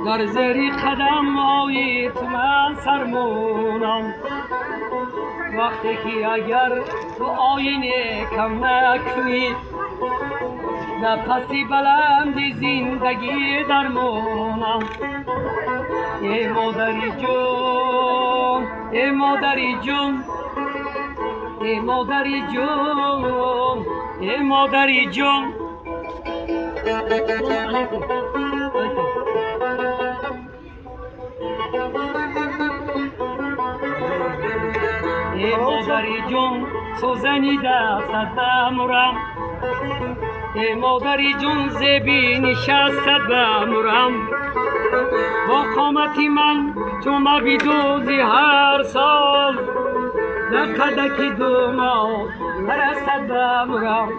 در زیر قدم آیید من سرمونم وقتی که اگر تو آینه کم نکنید نفسی بلند زندگی درمونم ای مادری جون ای مادری جون ای مادری جون ای مادری جون ای مادری جون سوزنی دستت بمرم ای مادری جون زبی نشستت بمرم با قامتی من تو مبیدوزی هر سال در قدکی دو ماه پرستت بمرم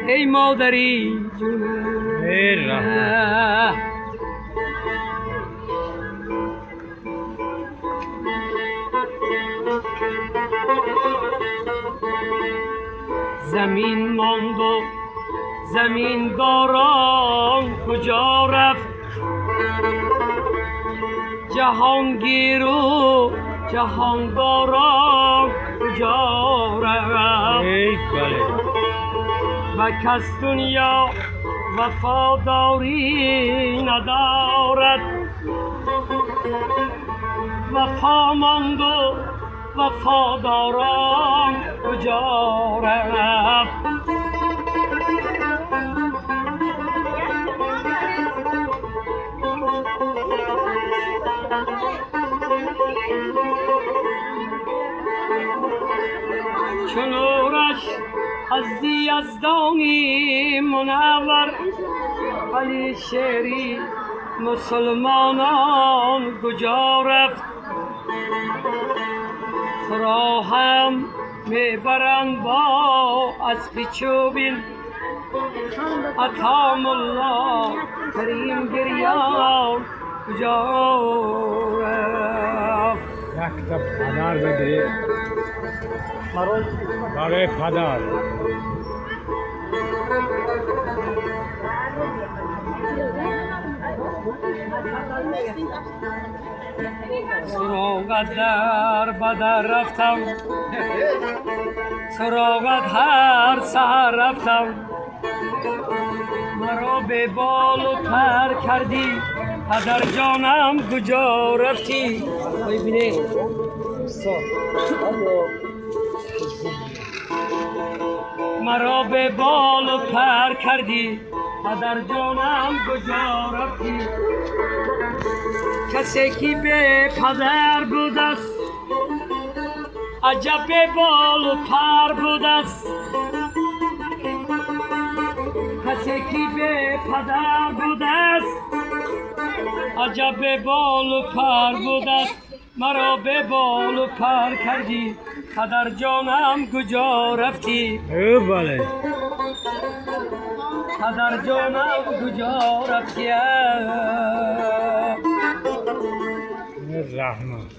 ای مادری جون ای رحمت زمین ماند و زمین داران کجا رفت جهانگیر و جهانداران کجا رفت ای بله و کس دنیا وفاداری ندارد وفا ماند و وفاداران کجا رفت چون نورش از یزدانی منور ولی شعری مسلمانان کجا رفت تو را هم میبرند با اسب چوبین عطام الله کریم گریان کجا رفت یک تا پدر بگیری برای پدر سراغت در بدر رفتم سراغت هر سحر رفتم مرا به بال و پر کردی پدر جانم کجا رفتی ببینه مرا به بال و پر کردی پدر جانم کجا رفتی کسی که به پدر بود است عجب به بال و پر بود است کسی که به پدر بود است عجب به بال و پر بود است مرا به بال و پر کردی پدر جانم کجا رفتی ای بله پدر جانم کجا رفتی رحمت